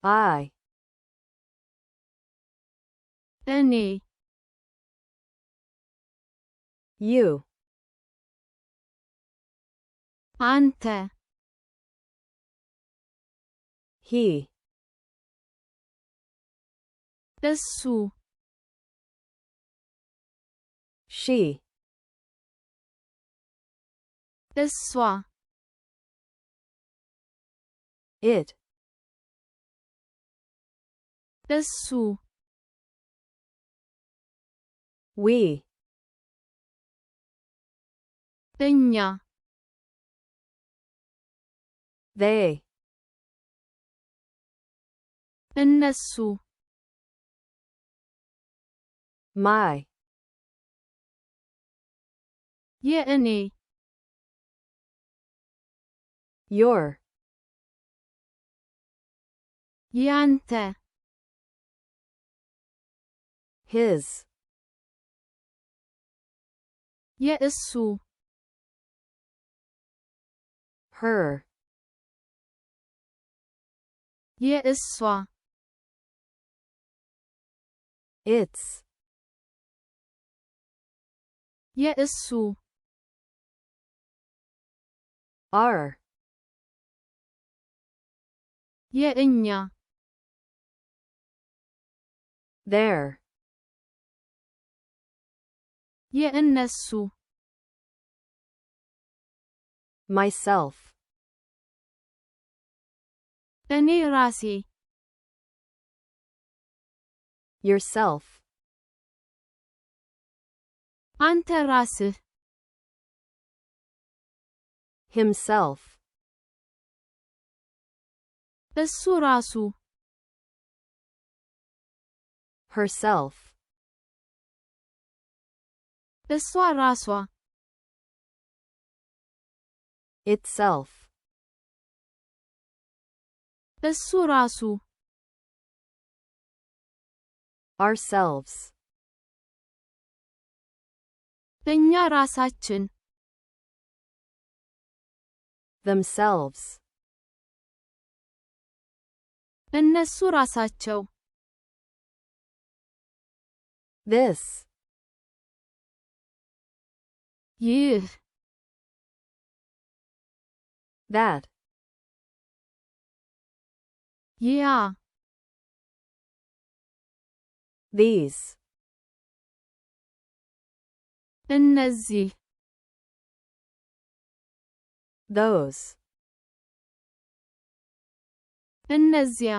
I, እኔ you, አንተ he, እሱ she, እሷ it, እሱ we, እኛ they, እነሱ my, የእኔ your, ያንተ his, የእሱ her, የእሷ its, የእሱ our, የእኛ their, የእነሱ myself, እኔ ራሴ yourself, አንተ ራስህ himself, እሱ ራሱ herself, እሷ ራሷ itself, እሱ ራሱ ourselves, እኛ ራሳችን themselves, እነሱ ራሳቸው this, ይህ that, ያ these, እነዚህ those, እነዚያ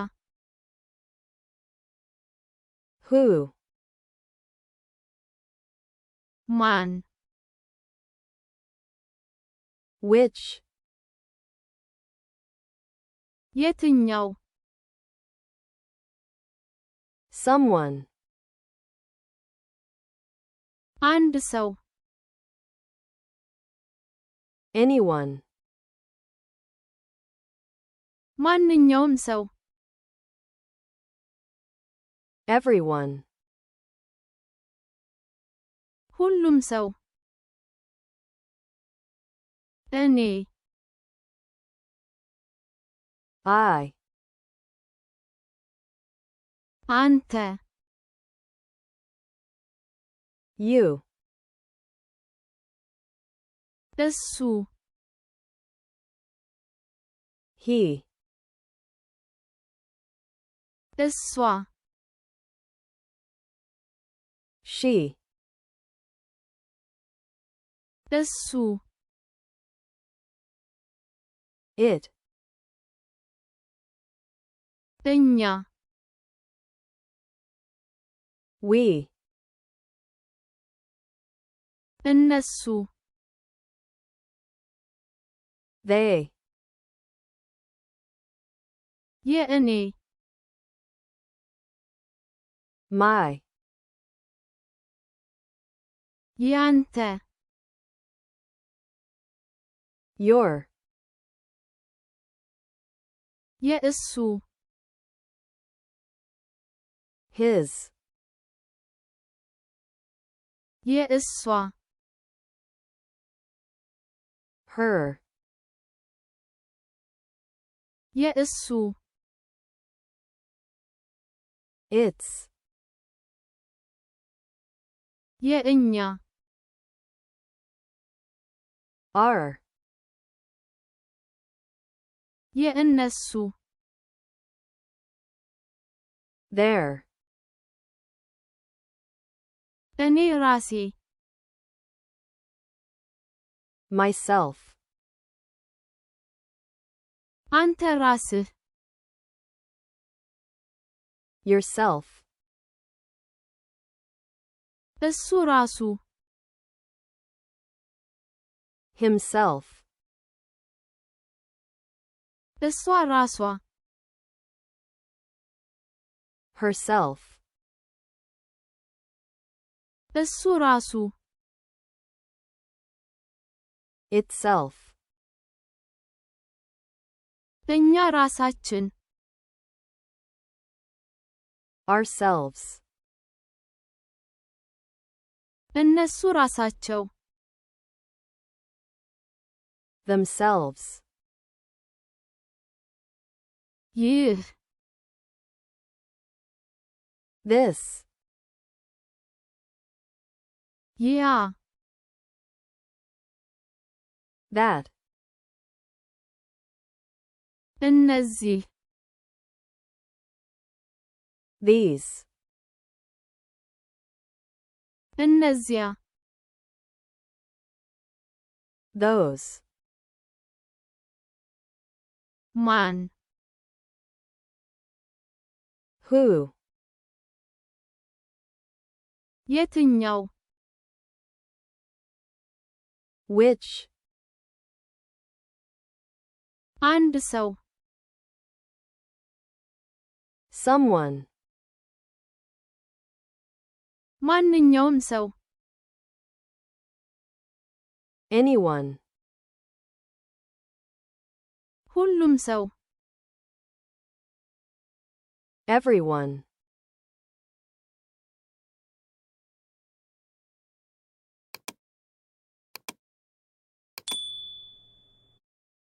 who, ማን which, የትኛው someone, አንድ ሰው anyone, ማንኛውም ሰው everyone, ሁሉም ሰው እኔ I, አንተ you, እሱ he, እሷ she, እሱ it, እኛ we, እነሱ they, የእኔ my, ያንተ your, የእሱ his, የእሷ her, የእሱ its, የእኛ our, የእነሱ their, እኔ ራሴ myself, አንተ ራስህ yourself, እሱ ራሱ himself, እሷ ራሷ herself, እሱ ራሱ itself, እኛ ራሳችን ourselves, እነሱ ራሳቸው themselves, ይህ this, ያ that, እነዚህ these, እነዚያ those, ማን who, የትኛው which, አንድ ሰው someone, ማንኛውም ሰው anyone, ሁሉም ሰው everyone,